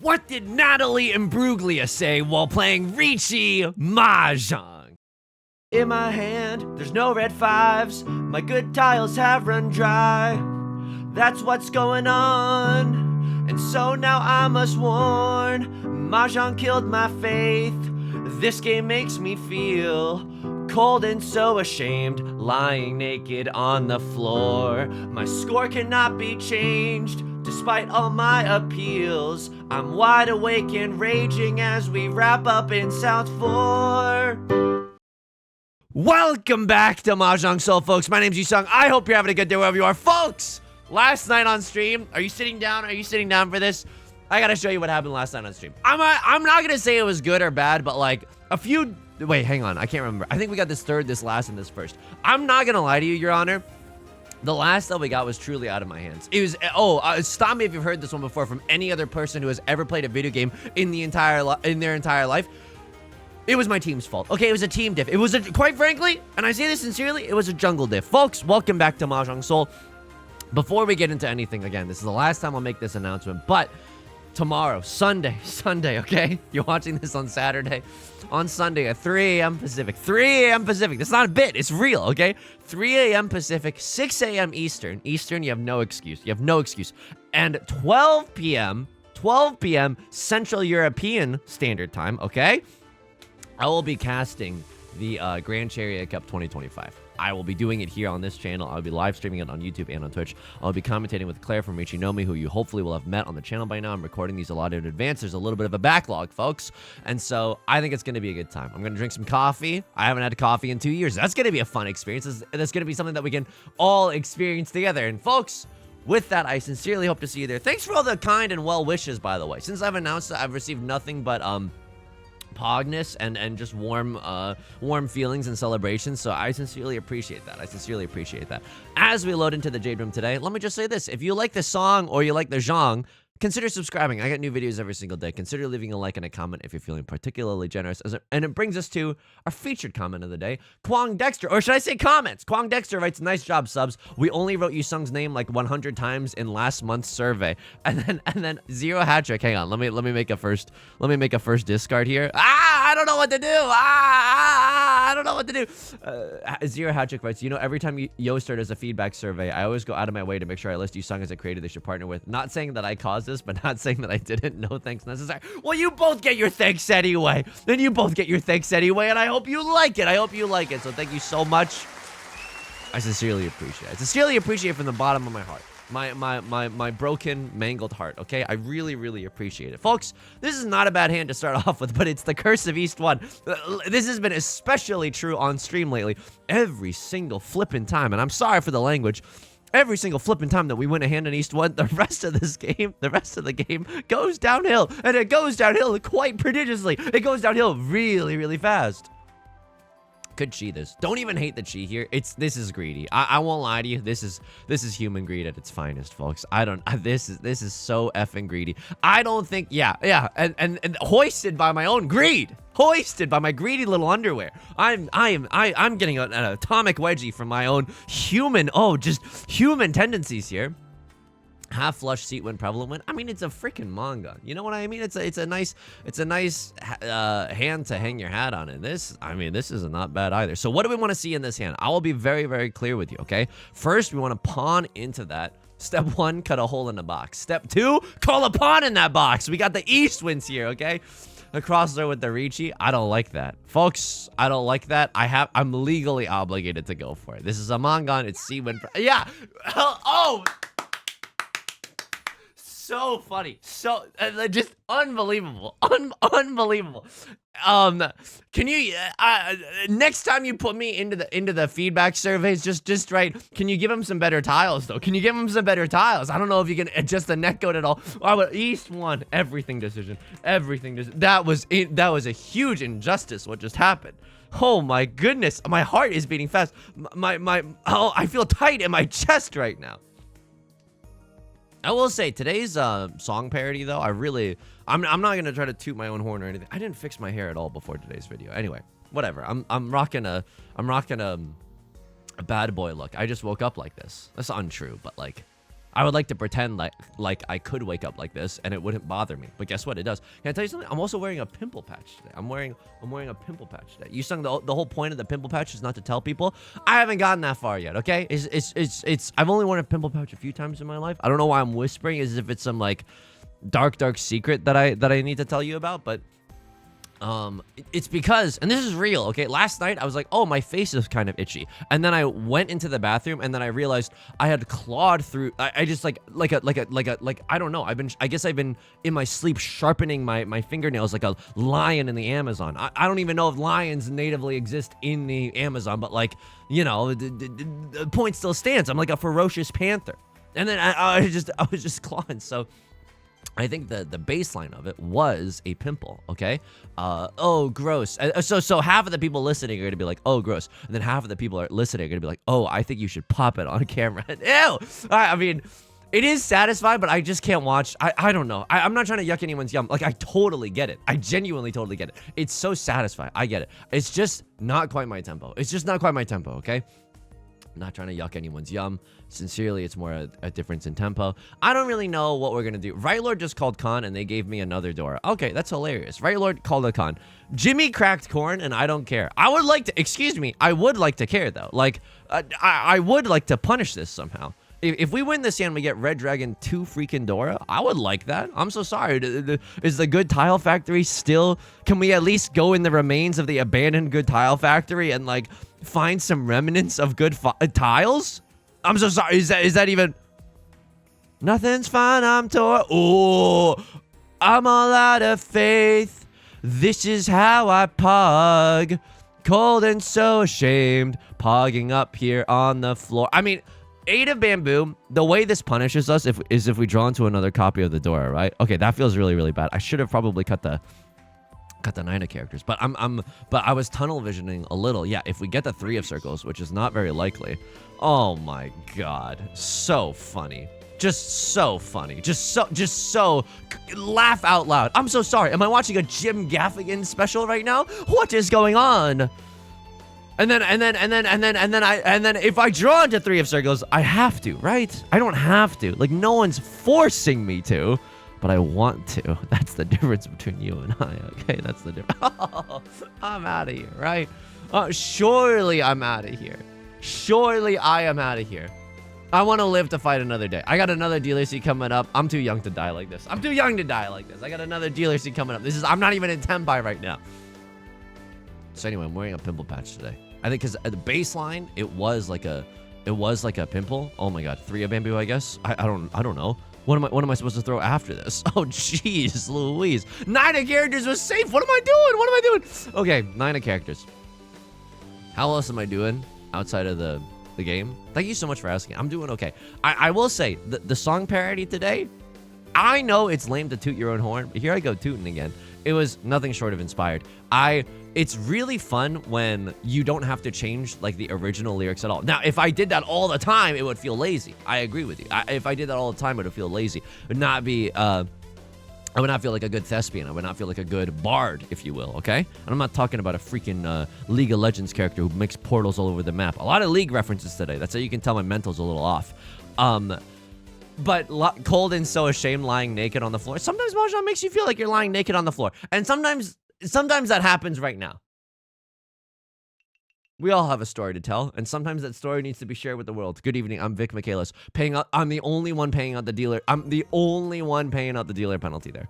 What did Natalie Imbruglia say while playing Riichi Mahjong? In my hand, there's no red fives. My good tiles have run dry. That's what's going on. And so now I must warn. Mahjong killed my faith. This game makes me feel cold and so ashamed, lying naked on the floor. My score cannot be changed, despite all my appeals. I'm wide awake and raging as we wrap up in South 4. Welcome back to Mahjong Soul, folks. My name's Yusong. I hope you're having a good day wherever you are. Folks, last night on stream, are you sitting down? Are you sitting down for this? I gotta show you what happened last night on stream. I'm not gonna say it was good or bad, but like a few... Wait, hang on. I can't remember. I think we got this third, this last, and this first. I'm not gonna lie to you, Your Honor. The last that we got was truly out of my hands. It was, stop me if you've heard this one before from any other person who has ever played a video game in their entire life. It was my team's fault. Okay, it was a team diff. It was quite frankly, and I say this sincerely, it was a jungle diff. Folks, welcome back to Mahjong Soul. Before we get into anything, again, this is the last time I'll make this announcement, but tomorrow, Sunday, okay? You're watching this on Saturday. On Sunday at 3 a.m. Pacific. 3 a.m. Pacific. That's not a bit. It's real, okay? 3 a.m. Pacific, 6 a.m. Eastern. Eastern, you have no excuse. You have no excuse. And 12 p.m. Central European Standard Time, okay? I will be casting the Grand Chariot Cup 2025. I will be doing it here on this channel. I'll be live streaming it on YouTube and on Twitch. I'll be commentating with Claire from Riichi Nomi, who you hopefully will have met on the channel by now. I'm recording these a lot in advance. There's a little bit of a backlog, folks. And so I think it's going to be a good time. I'm going to drink some coffee. I haven't had coffee in 2 years. That's going to be a fun experience. That's going to be something that we can all experience together. And folks, with that, I sincerely hope to see you there. Thanks for all the kind and well wishes, by the way. Since I've announced it, I've received nothing but pogness and just warm feelings and celebrations, so I sincerely appreciate that. As we load into the Jade Room today, let me just say this: if you like this song or you like the genre, consider subscribing. I got new videos every single day. Consider leaving a like and a comment if you're feeling particularly generous. And it brings us to our featured comment of the day, Kwong Dexter, or should I say comments? Kwong Dexter writes, "Nice job, subs. We only wrote Yusung's name like 100 times in last month's survey." And then Zero hat trick. Hang on, let me make a first discard here. I don't know what to do. I don't know what to do. Zero hat trick writes, every time Yoster does a feedback survey, I always go out of my way to make sure I list Yusung as a creator they should partner with. Not saying that I caused this, but not saying that I didn't. No thanks necessary. Well, you both get your thanks anyway. And I hope you like it. So thank you so much. I sincerely appreciate it. I sincerely appreciate it from the bottom of my heart. My broken, mangled heart, okay? I really, really appreciate it. Folks, this is not a bad hand to start off with, but it's the curse of East 1. This has been especially true on stream lately. Every single flippin' time, and I'm sorry for the language, every single flipping time that we win a hand in East 1, the rest of the game goes downhill. And it goes downhill quite prodigiously. It goes downhill really, really fast. Could chi this. Don't even hate the chi here. This is greedy. I won't lie to you. This is human greed at its finest, folks. This is so effing greedy. I don't think, yeah. And hoisted by my own greed. Hoisted by my greedy little underwear. I'm getting an atomic wedgie from my own human tendencies here. Half flush seat when prevalent win. I mean, it's a freaking manga. You know what I mean? It's a nice hand to hang your hat on. And this is not bad either. So what do we want to see in this hand? I will be very, very clear with you, okay? First, we want to pawn into that. Step 1, cut a hole in the box. Step 2, call a pawn in that box. We got the East wins here, okay? The crossover with the Riichi, I don't like that. Folks, I don't like that. I'm legally obligated to go for it. This is a manga, it's C win. Yeah. Oh! So funny, so just unbelievable, unbelievable. Can you next time you put me into the feedback surveys, just write, can you give him some better tiles though? Can you give him some better tiles? I don't know if you can adjust the netcode at all. Oh, but East 1, everything decision. That was a huge injustice. What just happened? Oh my goodness, my heart is beating fast. I feel tight in my chest right now. I will say today's song parody though, I'm not gonna try to toot my own horn or anything. I didn't fix my hair at all before today's video. Anyway, whatever. I'm rocking a bad boy look. I just woke up like this. That's untrue, but like I would like to pretend like I could wake up like this and it wouldn't bother me. But guess what? It does. Can I tell you something? I'm also wearing a pimple patch today. I'm wearing a pimple patch today. Yusong, the whole point of the pimple patch is not to tell people. I haven't gotten that far yet, okay? I've only worn a pimple patch a few times in my life. I don't know why I'm whispering as if it's some like dark secret that I need to tell you about, but it's because, and this is real, okay? Last night I was like, oh, my face is kind of itchy, and then I went into the bathroom, and then I realized I had clawed through. I just like I don't know. I guess I've been in my sleep sharpening my fingernails like a lion in the Amazon. I don't even know if lions natively exist in the Amazon, but like, you know, the point still stands. I'm like a ferocious panther, and then I was just clawing. So I think the baseline of it was a pimple, okay? Oh, gross. So half of the people listening are going to be like, oh, gross. And then half of the people are listening are going to be like, oh, I think you should pop it on camera. Ew! I mean, it is satisfying, but I just can't watch. I don't know. I'm not trying to yuck anyone's yum. Like, I totally get it. I genuinely totally get it. It's so satisfying. I get it. It's just not quite my tempo. It's just not quite my tempo, okay? I'm not trying to yuck anyone's yum. Sincerely, it's more a difference in tempo. I don't really know what we're going to do. Right Lord just called con, and they gave me another door. Okay, that's hilarious. Right Lord called a con. Jimmy cracked corn, and I don't care. I would like to, excuse me, I would like to care, though. Like, I would like to punish this somehow. If we win this and we get Red Dragon 2 freaking Dora, I would like that. I'm so sorry. Is the Good Tile Factory still... Can we at least go in the remains of the abandoned Good Tile Factory and, like, find some remnants of good tiles? I'm so sorry. Is that even... Nothing's fine, I'm torn. Oh, I'm all out of faith. This is how I pog. Cold and so ashamed. Pogging up here on the floor. I mean... 8 of bamboo. The way this punishes us is if we draw into another copy of the Dora, right? Okay, that feels really, really bad. I should have probably cut the 9 of characters, but but I was tunnel visioning a little. Yeah, if we get the 3 of circles, which is not very likely. Oh my god, so funny. Just so funny. Just so laugh out loud. I'm so sorry. Am I watching a Jim Gaffigan special right now? What is going on? And then if I draw into 3 of circles, I have to, right? I don't have to. Like, no one's forcing me to, but I want to. That's the difference between you and I, okay? That's the difference. Oh, I'm out of here, right? Surely I'm out of here. Surely I am out of here. I want to live to fight another day. I got another DLC coming up. I'm too young to die like this. I'm too young to die like this. I got another DLC coming up. I'm not even in Tenpai right now. So anyway, I'm wearing a pimple patch today. I think because at the baseline, it was like a pimple. Oh my god, 3 of bamboo, I guess. I don't know. What am I supposed to throw after this? Oh jeez, Louise. 9 of characters was safe. What am I doing? Okay, 9 of characters. How else am I doing outside of the game? Thank you so much for asking. I'm doing okay. I will say the song parody today. I know it's lame to toot your own horn, but here I go tooting again. It was nothing short of inspired. It's really fun when you don't have to change like the original lyrics at all. Now, if I did that all the time, it would feel lazy. I agree with you. If I did that all the time, it would feel lazy. It would not be, I would not feel like a good thespian. I would not feel like a good bard, if you will, okay? And I'm not talking about a freaking League of Legends character who makes portals all over the map. A lot of League references today. That's how you can tell my mental's a little off. But cold and so ashamed lying naked on the floor. Sometimes Mahjong makes you feel like you're lying naked on the floor. And sometimes that happens right now. We all have a story to tell, and sometimes that story needs to be shared with the world. Good evening, I'm Vic Michaelis. I'm the only one paying out the dealer. I'm the only one paying out the dealer penalty there.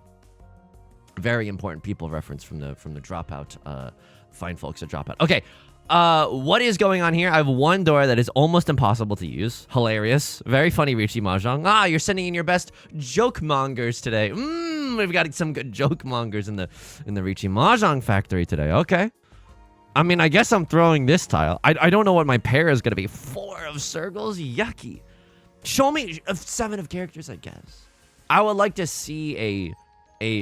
Very important people reference from the dropout. Fine folks at dropout. Okay. What is going on here? I have one door that is almost impossible to use. Hilarious. Very funny, Riichi Mahjong. You're sending in your best joke mongers today. We've got some good joke mongers in the Riichi Mahjong factory today. Okay. I mean, I guess I'm throwing this tile. I don't know what my pair is going to be. 4 of circles? Yucky. Show me 7 of characters, I guess. I would like to see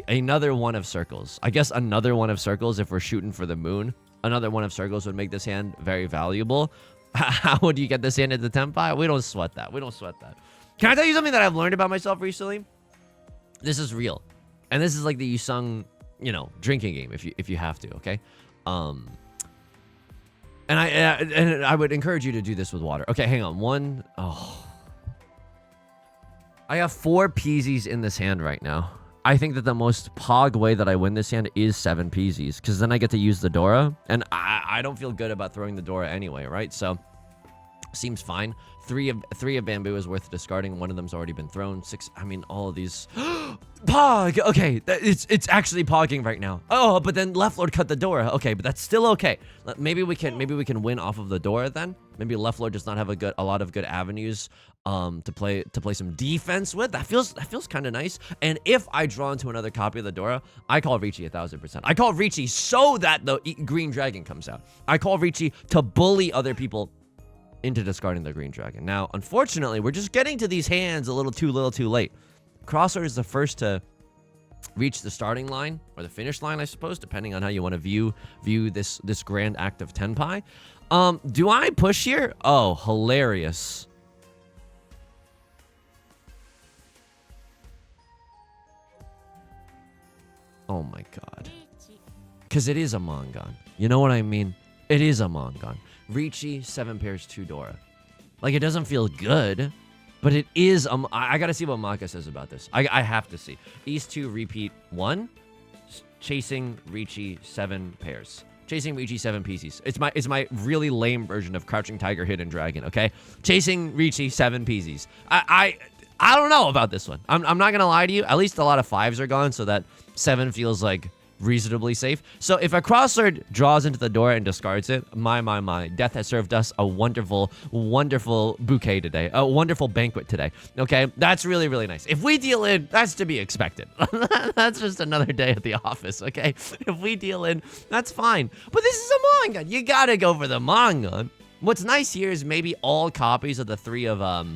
another 1 of circles. I guess another 1 of circles if we're shooting for the moon. Another 1 of circles would make this hand very valuable. How would you get this hand into Tenpai? We don't sweat that. We don't sweat that. Can I tell you something that I've learned about myself recently? This is real. And this is like the Yusong, drinking game if you have to, okay? And I would encourage you to do this with water. Okay, hang on. 1. Oh. I have 4 peasies in this hand right now. I think that the most pog way that I win this hand is 7 peasies, because then I get to use the Dora, and I don't feel good about throwing the Dora anyway, right? So, seems fine. 3 of bamboo is worth discarding. 1 of them's already been thrown. 6, I mean, all of these. Pog! Okay, it's actually pogging right now. Oh, but then Left Lord cut the Dora. Okay, but that's still okay. Maybe we can win off of the Dora then. Maybe Left Lord does not have a lot of good avenues to play some defense with. That feels kind of nice. And if I draw into another copy of the Dora, I call Riichi 1000%. I call Riichi so that the green dragon comes out. I call Riichi to bully other people into discarding the green dragon. Now, unfortunately, we're just getting to these hands a little too late. Crossroad is the first to reach the starting line or the finish line, I suppose, depending on how you want to view this grand act of Tenpai. Do I push here? Oh, hilarious. Oh my god. Because it is a Mangan. You know what I mean? It is a Mangan. Riichi, 7 pairs, 2 Dora. Like, it doesn't feel good, but it is. I gotta see what Maka says about this. I have to see. East 2, repeat 1. Chasing Riichi, 7 pairs. Chasing Riichi, 7 pieces. It's my really lame version of Crouching Tiger, Hidden Dragon, okay? Chasing Riichi, 7 pieces. I don't know about this one. I'm not gonna lie to you. At least a lot of 5s are gone, so that 7 feels like reasonably safe. So if a crossword draws into the door and discards it, my, death has served us a wonderful bouquet today, a wonderful banquet today. Okay, that's really nice. If we deal in, that's to be expected. That's just another day at the office. Okay, if we deal in, that's fine. But this is a Mangan. You gotta go for the Mangan. What's nice here is maybe all copies of the 3 of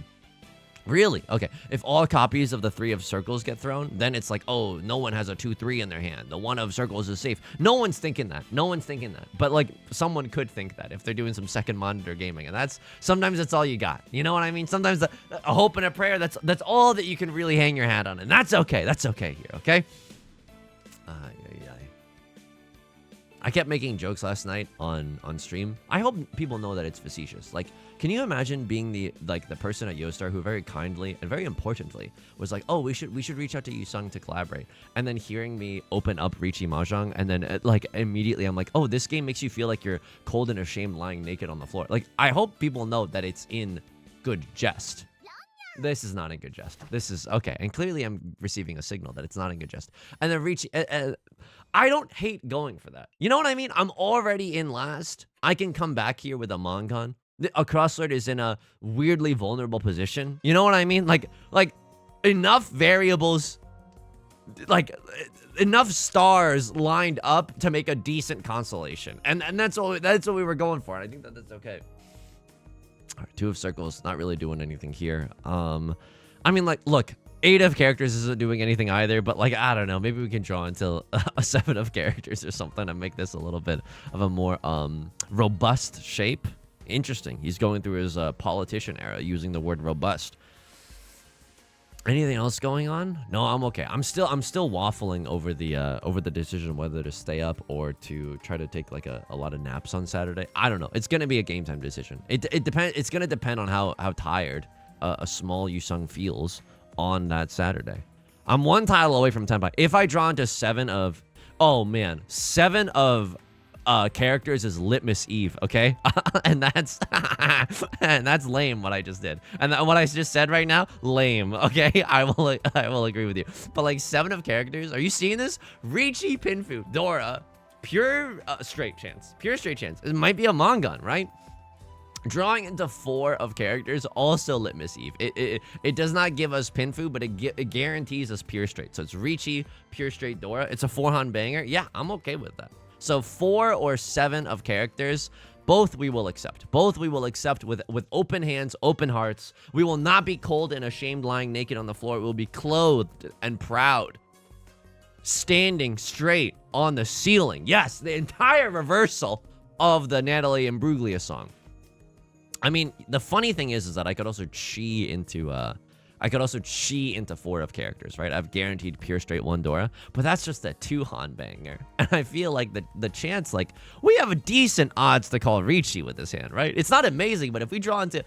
Really? Okay. If all copies of the 3 of circles get thrown, then it's like, oh, no one has a 2-3 in their hand. The 1 of circles is safe. No one's thinking that. No one's thinking that. But like, someone could think that if they're doing some second monitor gaming, and sometimes that's all you got. You know what I mean? Sometimes a hope and a prayer. That's all that you can really hang your hat on, and that's okay. That's okay here. Okay. I kept making jokes last night on stream. I hope people know that it's facetious. Like, can you imagine being the person at YoStar who very kindly and very importantly was like, oh, we should reach out to Yusong to collaborate, and then hearing me open up Riichi Mahjong, and then like immediately I'm like, oh, this game makes you feel like you're cold and ashamed lying naked on the floor. Like, I hope people know that it's in good jest. This is not in good jest. This is okay. And clearly I'm receiving a signal that it's not in good jest. And then Riichi, I don't hate going for that. You know what I mean? I'm already in last. I can come back here with a Mangan. A crossword is in a weirdly vulnerable position. You know what I mean? Like enough variables, like enough stars lined up to make a decent constellation. And that's what we were going for. And I think that's okay. All right, 2 of circles, not really doing anything here. I mean, like, look, 8 of characters isn't doing anything either, but like, I don't know, maybe we can draw until a 7 of characters or something to make this a little bit of a more robust shape. Interesting. He's going through his politician era using the word robust. Anything else going on? No, I'm okay. I'm still waffling over the decision whether to stay up or to try to take like a lot of naps on Saturday. I don't know. It's gonna be a game time decision. It depends. It's gonna depend on how tired a small Yusong feels on that Saturday. I'm 1 tile away from Tenpai. If I draw into 7 of, oh man, 7 of characters is Litmus Eve, okay? and that's lame what I just did. And what I just said right now, lame, okay? I will agree with you. But like 7 of characters, are you seeing this? Riichi, Pinfu, Dora, pure straight chance. Pure straight chance. It might be a Mangan, right? Drawing into 4 of characters, also Litmus Eve. It does not give us Pinfu, but it guarantees us pure straight. So it's Riichi, pure straight, Dora. It's a 4-han banger. Yeah, I'm okay with that. So 4 or 7 of characters, both we will accept. Both we will accept with open hands, open hearts. We will not be cold and ashamed lying naked on the floor. We will be clothed and proud, standing straight on the ceiling. Yes, the entire reversal of the Natalie Imbruglia song. I mean, the funny thing is that I could also chi into 4 of characters, right? I've guaranteed pure straight 1 Dora, but that's just a 2-han banger. And I feel like the chance, like, we have a decent odds to call Riichi with this hand, right? It's not amazing, but if we draw into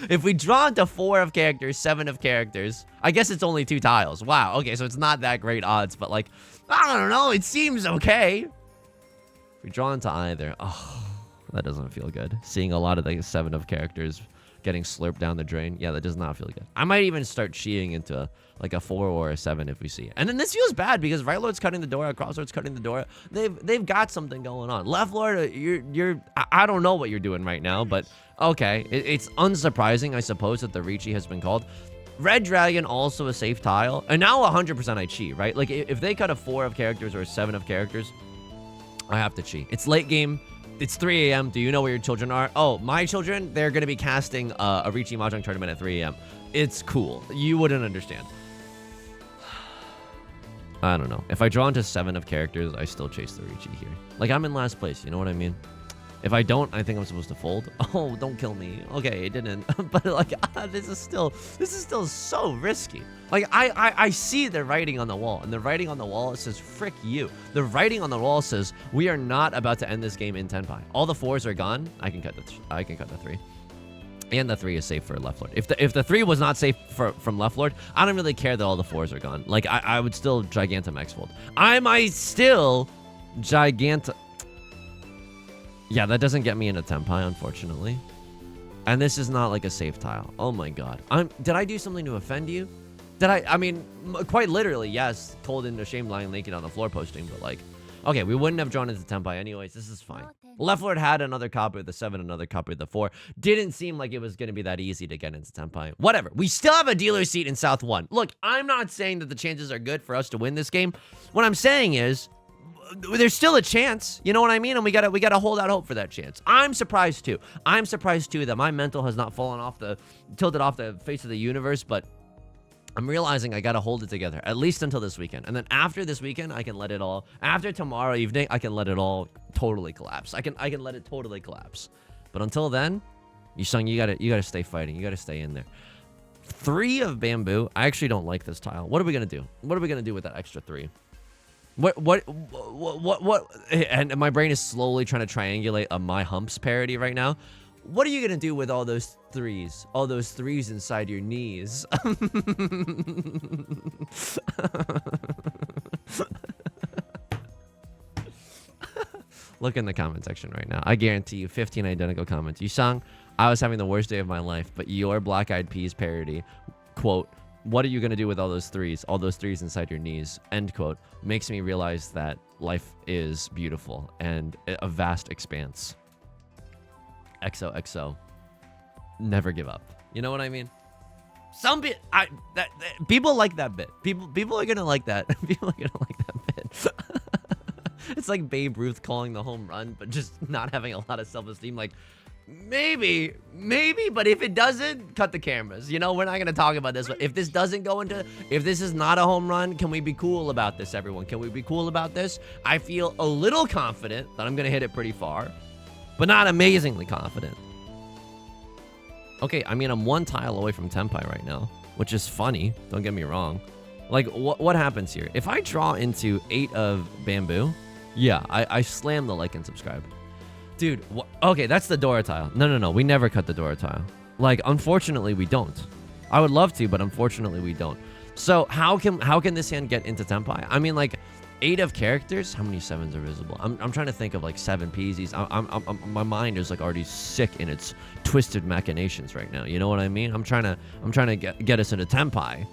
If we draw into 4 of characters, 7 of characters, I guess it's only 2 tiles. Wow, okay, so it's not that great odds, but like, I don't know, it seems okay. If we draw into either, oh, that doesn't feel good. Seeing a lot of the 7 of characters getting slurped down the drain, yeah, that does not feel good. I might even start cheating into like a 4 or a 7 if we see it. And then this feels bad because right lord's cutting the door, cross lord's cutting the door. They've got something going on. Left lord, I don't know what you're doing right now, but okay, it's unsurprising, I suppose, that the Riichi has been called. Red dragon, also a safe tile, and now 100% I cheat, right? Like if they cut a 4 of characters or a 7 of characters, I have to cheat. It's late game. It's 3 a.m. Do you know where your children are? Oh, my children, they're going to be casting a Riichi Mahjong tournament at 3 a.m. It's cool. You wouldn't understand. I don't know. If I draw into 7 of characters, I still chase the Riichi here. Like, I'm in last place. You know what I mean? If I don't, I think I'm supposed to fold. Oh, don't kill me. Okay, it didn't. But like, this is still so risky. Like, I see the writing on the wall, and the writing on the wall says, frick you. The writing on the wall says, we are not about to end this game in tenpai. All the 4s are gone. I can cut the 3. And the 3 is safe for left lord. If the 3 was not safe from left lord, I don't really care that all the 4s are gone. Like, I would still Gigantamax fold. I might still Yeah, that doesn't get me into tenpai, unfortunately. And this is not like a safe tile. Oh my god. Did I do something to offend you? I mean, quite literally, yes. Told into shame lying naked on the floor posting, but like, okay, we wouldn't have drawn into tenpai anyways. This is fine. Left lord had another copy of the 7, another copy of the 4. Didn't seem like it was going to be that easy to get into tenpai. Whatever. We still have a dealer seat in South 1. Look, I'm not saying that the chances are good for us to win this game. What I'm saying is, there's still a chance, you know what I mean? And we gotta hold out hope for that chance. I'm surprised too. I'm surprised too that my mental has not tilted off the face of the universe, but I'm realizing I gotta hold it together, at least until this weekend. And then after this weekend, I can let it all, after tomorrow evening, I can let it all totally collapse. I can let it totally collapse. But until then, Yusong, you gotta stay fighting. You gotta stay in there. 3 of bamboo. I actually don't like this tile. What are we gonna do? What are we gonna do with that extra 3? What? And my brain is slowly trying to triangulate a My Humps parody right now. What are you gonna do with all those 3s? All those 3s inside your knees? Look in the comment section right now. I guarantee you 15 identical comments. Yusong, I was having the worst day of my life, but your Black Eyed Peas parody, quote, what are you going to do with all those 3s? All those 3s inside your knees, end quote, makes me realize that life is beautiful and a vast expanse. XOXO. Never give up. You know what I mean? People like that bit. People are going to like that. People are going to like that bit. It's like Babe Ruth calling the home run, but just not having a lot of self-esteem. Like, maybe, but if it doesn't, cut the cameras. You know, we're not going to talk about this, but if this doesn't go into, if this is not a home run, can we be cool about this, everyone? Can we be cool about this? I feel a little confident that I'm going to hit it pretty far, but not amazingly confident. Okay, I mean, I'm 1 tile away from tenpai right now, which is funny. Don't get me wrong. Like, what happens here? If I draw into 8 of bamboo, yeah, I slam the like and subscribe. Dude, okay, that's the Dora tile. No, we never cut the Dora tile. Like, unfortunately, we don't. I would love to, but unfortunately, we don't. So, how can this hand get into tenpai? I mean, like, 8 of characters? How many 7s are visible? I'm trying to think of, like, 7 peasies. My mind is, like, already sick in its twisted machinations right now. You know what I mean? I'm trying to get us into tenpai.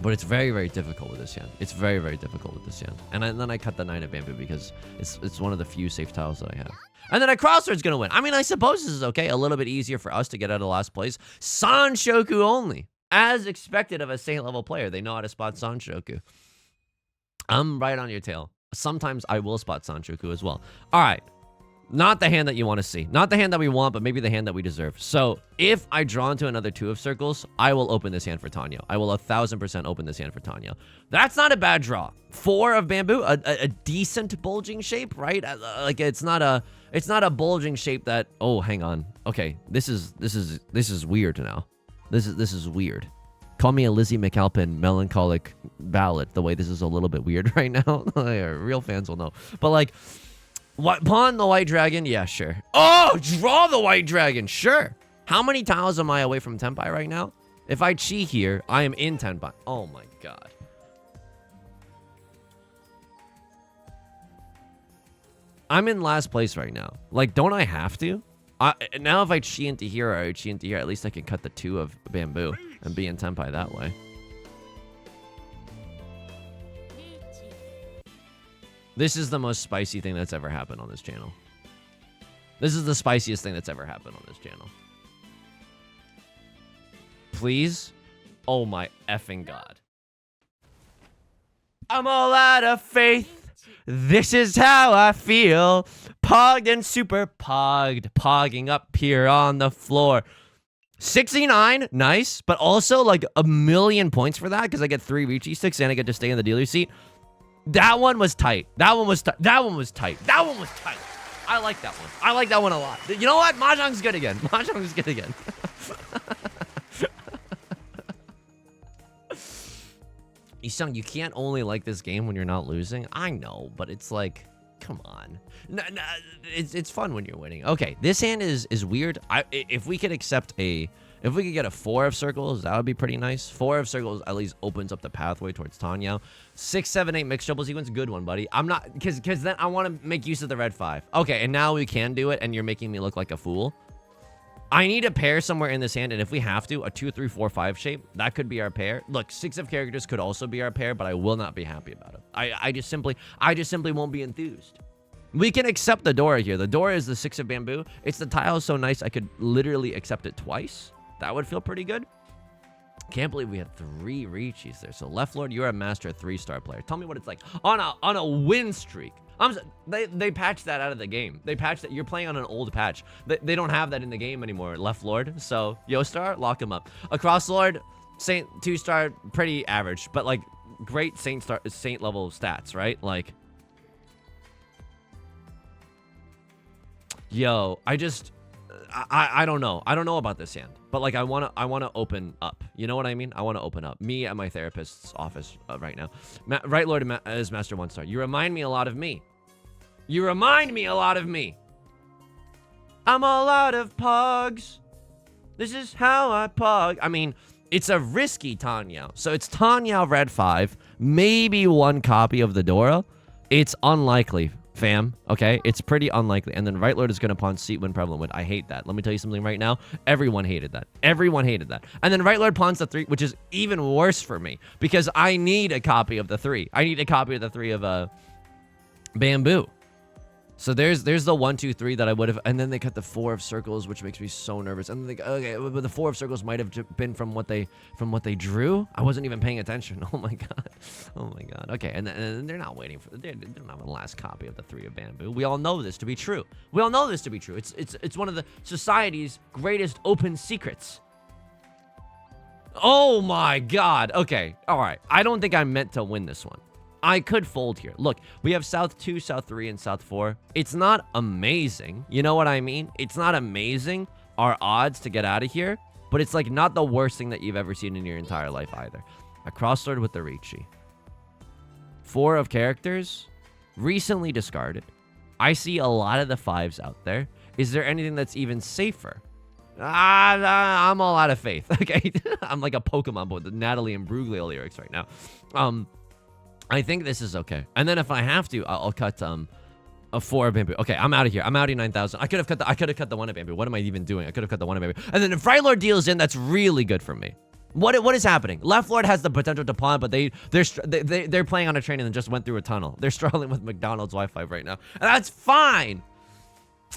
But it's very, very difficult with this hand. It's very, very difficult with this hand. And then I cut the 9 of bamboo because it's one of the few safe tiles that I have. And then a crossword's going to win. I mean, I suppose this is okay. A little bit easier for us to get out of last place. Sanshoku only. As expected of a Saint level player. They know how to spot Sanshoku. I'm right on your tail. Sometimes I will spot Sanshoku as well. All right. Not the hand that you want to see. Not the hand that we want, but maybe the hand that we deserve. So if I draw into another 2 of circles, I will open this hand for Tanyo. I will 1000% open this hand for Tanyo. That's not a bad draw. 4 of bamboo, a decent bulging shape, right? Like it's not a bulging shape that, oh, hang on. Okay, this is weird now. This is weird. Call me a Lizzie McAlpin melancholic ballad, the way this is a little bit weird right now. Real fans will know. But like, What, pawn the white dragon? Yeah, sure. Oh, draw the white dragon. Sure. How many tiles am I away from Tenpai right now? If I chi here, I am in Tenpai. Oh my god. I'm in last place right now. Like, don't I have to? Now if I chi into here or I chi into here, at least I can cut the 2 of bamboo and be in Tenpai that way. This is the most spicy thing that's ever happened on this channel. This is the spiciest thing that's ever happened on this channel. Please? Oh my effing god. I'm all out of faith. This is how I feel. Pogged and super pogged. Pogging up here on the floor. 69, nice. But also like a million points for that because I get 3 Riichi sticks and I get to stay in the dealer's seat. That one was tight. That one was tight. That one was tight. That one was tight. I like that one. I like that one a lot. You know what? Mahjong's good again. Mahjong's good again. Yusong, you can't only like this game when you're not losing. I know, but it's like, come on. It's fun when you're winning. Okay, this hand is weird. If we could accept if we could get a 4 of circles, that would be pretty nice. 4 of circles at least opens up the pathway towards Tenhou. 6, 7, 8 mixed double sequence, good one, buddy. I'm not, because then I want to make use of the red 5. Okay, and now we can do it, and you're making me look like a fool. I need a pair somewhere in this hand, and if we have to, a 2, 3, 4, 5 shape, that could be our pair. Look, 6 of characters could also be our pair, but I will not be happy about it. I just simply won't be enthused. We can accept the Dora here. The Dora is the 6 of bamboo. It's the tile so nice I could literally accept it twice. That would feel pretty good. Can't believe we had 3 Riichis there. So Left Lord, you're a master 3-star player. Tell me what it's like on a win streak. They patched that out of the game. They patched that. You're playing on an old patch. They don't have that in the game anymore. Left Lord. So Yo-Star, lock him up. Across Lord, Saint 2-star, pretty average, but like great Saint level stats, right? Like, yo, I don't know. I don't know about this hand, but like I wanna open up. You know what I mean? I want to open up. Me at my therapist's office right now. Right Lord is Master 1-star. You remind me a lot of me. You remind me a lot of me. I'm all out of pogs. This is how I pog. I mean, it's a risky Tenhou. So it's Tenhou red 5, maybe 1 copy of the Dora. It's unlikely, fam. Okay, it's pretty unlikely. And then Right Lord is going to pawn seat when prevalent win. I hate that. Let me tell you something right now. Everyone hated that. Everyone hated that. And then Right Lord pawns the 3, which is even worse for me because I need a copy of the 3. I need a copy of the 3 of bamboo. So there's the 1, 2, 3 that I would have, and then they cut the 4 of circles, which makes me so nervous. And then they, okay, but the 4 of circles might have been from what they drew. I wasn't even paying attention. Oh my god, oh my god. Okay, and they're not waiting for they don't have a last copy of the 3 of bamboo. We all know this to be true. We all know this to be true. It's one of the society's greatest open secrets. Oh my god. Okay, all right. I don't think I meant to win this one. I could fold here. Look, we have South 2, South 3, and South 4. It's not amazing. You know what I mean? It's not amazing, our odds to get out of here, but it's like not the worst thing that you've ever seen in your entire life either. A crossword with the Riichi. 4 of characters, recently discarded. I see a lot of the 5s out there. Is there anything that's even safer? I'm all out of faith, okay? I'm like a Pokemon with the Natalie and Bruglia lyrics right now. I think this is okay. And then if I have to, I'll cut a 4 of bamboo. Okay, I'm out of here. I'm out of 9,000. I could have cut the 1 of bamboo. What am I even doing? I could have cut the 1 of bamboo. And then if Right Lord deals in, that's really good for me. What is happening? Left Lord has the potential to pawn, but they're playing on a train and then just went through a tunnel. They're struggling with McDonald's Wi-Fi right now. And that's fine.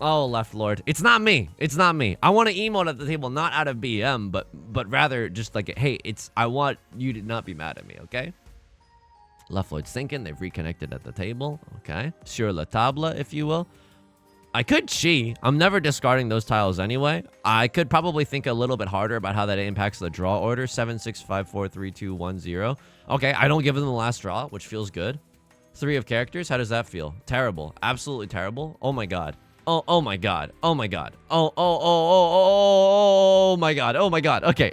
Oh, Left Lord. It's not me. It's not me. I want to emote at the table, not out of BM, but rather just like, hey, I want you to not be mad at me, okay? Left Lord's thinking. They've reconnected at the table. Okay. Sur la table, if you will. I could chi. I'm never discarding those tiles anyway. I could probably think a little bit harder about how that impacts the draw order. 7, 6, 5, 4, 3, 2, 1, 0. Okay, I don't give them the last draw, which feels good. 3 of characters. How does that feel? Terrible. Absolutely terrible. Oh my god. Oh my god. Oh my god. Oh my god. Oh my god. Okay.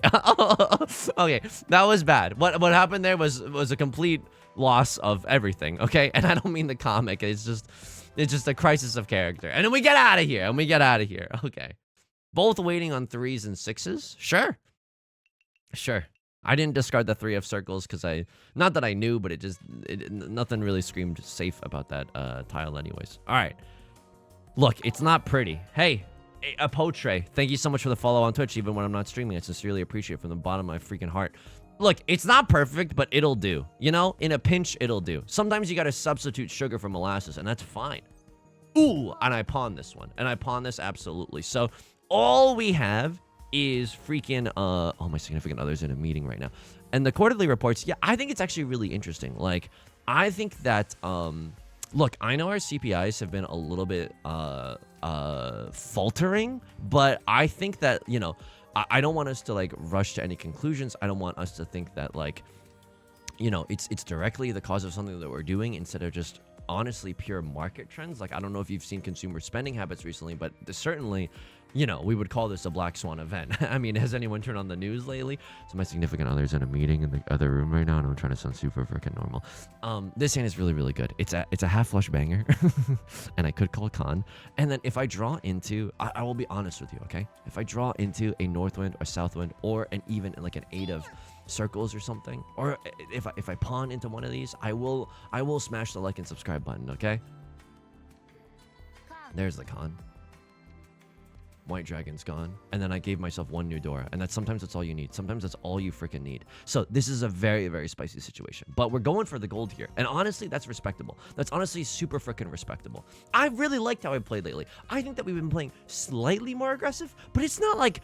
Okay. That was bad. What happened there was a complete loss of everything, okay? And I don't mean the comic. It's just a crisis of character. And then we get out of here. Okay. Both waiting on 3s and 6s? Sure. Sure. I didn't discard the 3 of circles because not that I knew, but nothing really screamed safe about that tile anyways. All right. Look, it's not pretty. Hey, Apotre, thank you so much for the follow on Twitch, even when I'm not streaming. I sincerely appreciate it from the bottom of my freaking heart. Look, it's not perfect, but it'll do. You know, in a pinch, it'll do. Sometimes you gotta substitute sugar for molasses, and that's fine. Ooh, and I pawned this one. And I pawned this absolutely. So all we have is freaking, oh, my significant other's in a meeting right now. And the quarterly reports, yeah, I think it's actually really interesting. Like, I think that, look, I know our CPIs have been a little bit faltering, but I think that, you know, I don't want us to like rush to any conclusions. I don't want us to think that like, you know, it's directly the cause of something that we're doing instead of just honestly pure market trends. Like, I don't know if you've seen consumer spending habits recently, but certainly, you know, we would call this a black swan event. I mean, has anyone turned on the news lately? So my significant other's in a meeting in the other room right now, and I'm trying to sound super freaking normal. This hand is really, really good. It's a half flush banger, and I could call con. And then if I draw into, I will be honest with you, okay? If I draw into a north wind or south wind, or even like an 8 of circles or something, or if I pawn into one of these, I will smash the like and subscribe button, okay? There's the con. White dragon's gone, and then I gave myself 1 new door, and sometimes that's all you need. Sometimes that's all you freaking need. So this is a very, very spicy situation, but we're going for the gold here, and honestly, that's respectable. That's honestly super freaking respectable. I really liked how I played lately. I think that we've been playing slightly more aggressive, but it's not like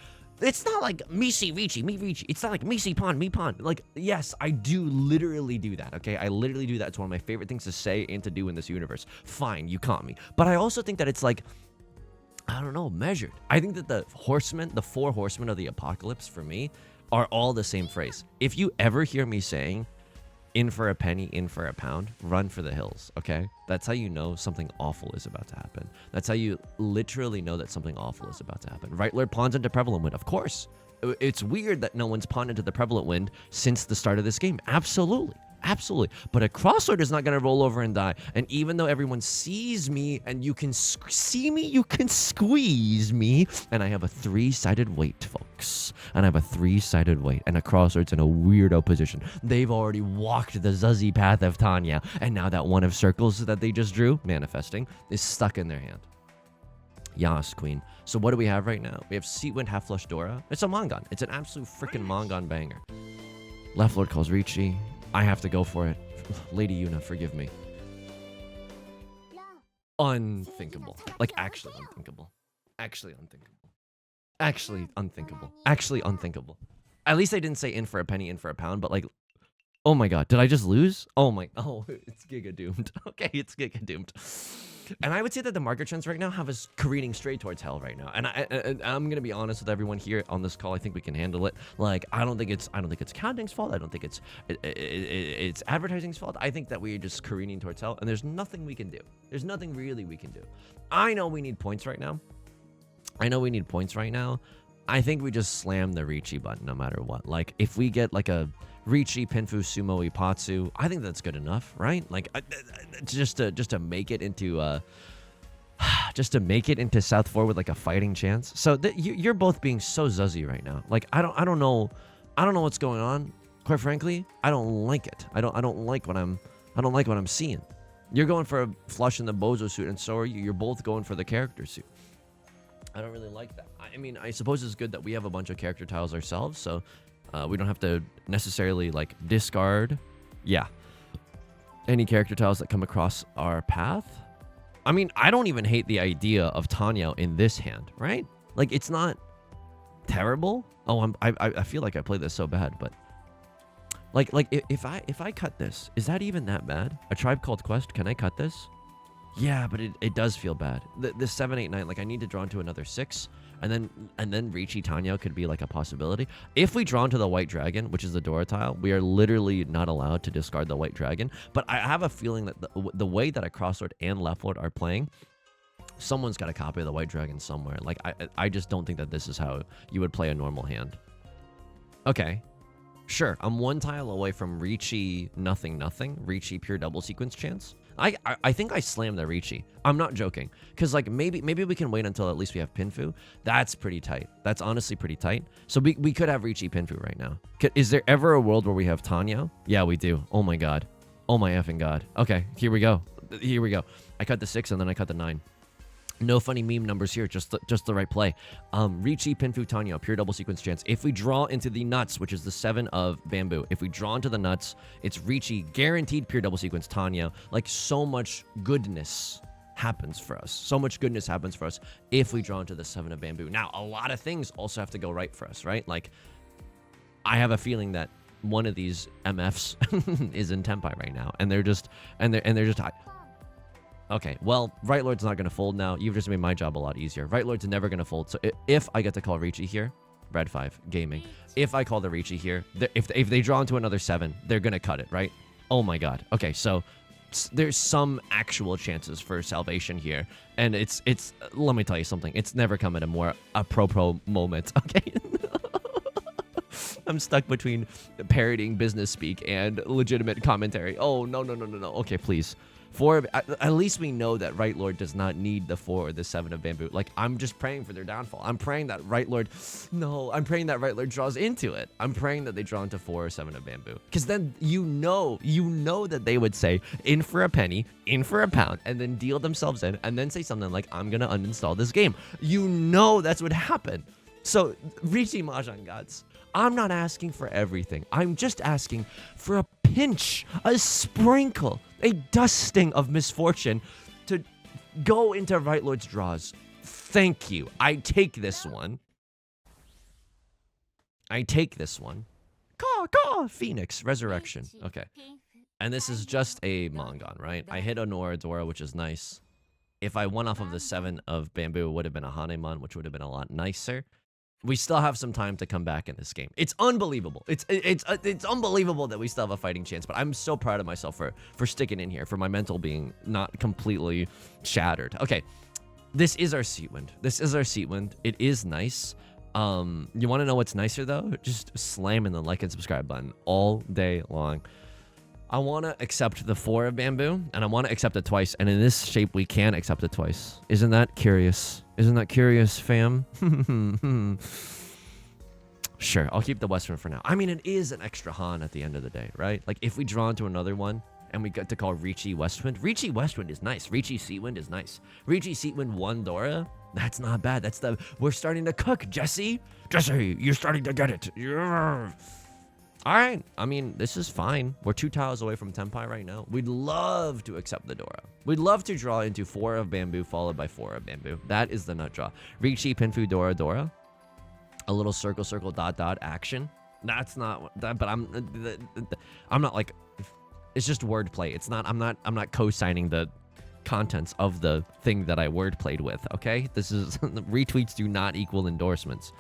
me see Riichi, me Riichi. It's not like me see pawn, me pawn. Like, yes, I do literally do that, okay? I literally do that. It's one of my favorite things to say and to do in this universe. Fine, you caught me. But I also think that it's like, I don't know, measured. I think that the 4 horsemen of the apocalypse for me are all the same phrase. If you ever hear me saying, in for a penny, in for a pound, run for the hills, okay? That's how you know something awful is about to happen. That's how you literally know that something awful is about to happen. Right Lord pawns into prevalent wind, of course. It's weird that no one's pawned into the prevalent wind since the start of this game. Absolutely. Absolutely. But a crossword is not going to roll over and die. And even though everyone sees me and you can see me, you can squeeze me. And I have a 3-sided weight, folks. And I have a 3-sided weight. And a crossword's in a weirdo position. They've already walked the Zuzzy path of Tanya. And now that 1 of circles that they just drew, manifesting, is stuck in their hand. Yas, queen. So what do we have right now? We have Seatwind, Half Flush Dora. It's a Mongon. It's an absolute freaking Mongon banger. Left Lord calls Riichi. I have to go for it. Lady Yuna, forgive me. Unthinkable. Like, actually unthinkable. Actually unthinkable. Actually unthinkable. Actually unthinkable. At least I didn't say in for a penny, in for a pound, but like, oh my god, did I just lose? Oh, it's giga doomed. Okay, it's giga doomed. And I would say that the market trends right now have us careening straight towards hell right now. And I'm gonna be honest with everyone here on this call. I think we can handle it. Like, I don't think it's counting's fault. I don't think it's advertising's fault. I think that we're just careening towards hell, and there's nothing we can do. There's nothing really we can do. I know we need points right now. I think we just slam the Riichi button no matter what. Like, if we get like a Riichi, Pinfu, Sumo, Ipatsu, I think that's good enough, right? Like, just to make it into South 4 with like a fighting chance. So you're both being so zuzzy right now. Like, I don't know what's going on. Quite frankly, I don't like it. I don't like what I'm seeing. You're going for a flush in the bozo suit, and so are you. You're both going for the character suit. I don't really like that. I mean, I suppose it's good that we have a bunch of character tiles ourselves, so we don't have to necessarily like discard, any character tiles that come across our path. I mean, I don't even hate the idea of Tanya in this hand, right? Like, it's not terrible. Oh, I feel like I played this so bad, but like if I cut this, is that even that bad? A Tribe Called Quest, can I cut this? Yeah, but it does feel bad. The 7, 8, 9, like, I need to draw into another 6, and then Riichi Tanya could be like a possibility. If we draw into the White Dragon, which is the Dora tile, we are literally not allowed to discard the White Dragon. But I have a feeling that the way that a crossword and left lord are playing, Someone's got a copy of the White Dragon somewhere. Like, I just don't think that this is how you would play a normal hand. Okay. Sure, I'm 1 tile away from Riichi nothing, Riichi pure double sequence chance. I think I slammed the Riichi. I'm not joking. Because, like, maybe we can wait until at least we have Pinfu. That's pretty tight. That's honestly pretty tight. So we could have Riichi Pinfu right now. Is there ever a world where we have Tenhou? Yeah, we do. Oh my god. Oh my effing god. Okay, here we go. Here we go. I cut the 6 and then I cut the 9. No funny meme numbers here, just the right play. Riichi, Pinfu, Tenhou, pure double sequence chance. If we draw into the nuts, which is the 7 of bamboo, if we draw into the nuts, it's Riichi, guaranteed pure double sequence, Tenhou. Like, so much goodness happens for us. So much goodness happens for us if we draw into the 7 of bamboo. Now, a lot of things also have to go right for us, right? Like, I have a feeling that one of these MFs is in Tenpai right now, and they're just okay, well, Right Lord's not going to fold now. You've just made my job a lot easier. Right Lord's never going to fold. So if I get to call Riichi here, Red 5, gaming. If I call the Riichi here, if they draw into another 7, they're going to cut it, right? Oh my god. Okay, so there's some actual chances for salvation here. And it's let me tell you something. It's never come at a more apropos moment, okay? I'm stuck between parodying business speak and legitimate commentary. Oh, no. Okay, please. At least we know that Right Lord does not need the 4 or the 7 of bamboo. Like, I'm just praying for their downfall. I'm praying that Right Lord... No, I'm praying that Right Lord draws into it. I'm praying that they draw into 4 or 7 of bamboo. Because then you know that they would say, in for a penny, in for a pound, and then deal themselves in, and then say something like, I'm going to uninstall this game. You know that's what happened. So, Riichi Mahjong gods, I'm not asking for everything. I'm just asking for a pinch, a sprinkle, a dusting of misfortune to go into Right Lord's draws. Thank you. I take this one. Phoenix, Resurrection. Okay. And this is just a Mongon, right? I hit a Noradora, which is nice. If I won off of the 7 of bamboo, it would have been a Hanemon, which would have been a lot nicer. We still have some time to come back in this game. It's unbelievable. It's unbelievable that we still have a fighting chance, but I'm so proud of myself for sticking in here, for my mental being not completely shattered. Okay, this is our seat wind. It is nice. You want to know what's nicer, though? Just slamming the like and subscribe button all day long. I want to accept the 4 of bamboo, and I want to accept it twice, and in this shape, we can accept it twice. Isn't that curious? Isn't that curious, fam? Sure, I'll keep the Western for now. I mean, it is an extra Han at the end of the day, right? Like, if we draw into another one, and we get to call Riichi Westwind. Riichi Westwind is nice. Riichi Seatwind is nice. Riichi Seatwind 1 Dora, that's not bad. We're starting to cook, Jesse. Jesse, you're starting to get it. Yeah. All right, I mean, this is fine. We're 2 tiles away from Tenpai right now. We'd love to accept the Dora. We'd love to draw into 4 of bamboo followed by 4 of bamboo. That is the nut draw. Riichi, Pinfu, Dora, Dora. A little circle, circle, dot, dot action. That's not that, but I'm not like, it's just wordplay. It's not, I'm not co-signing the contents of the thing that I wordplayed with, okay? This is, retweets do not equal endorsements.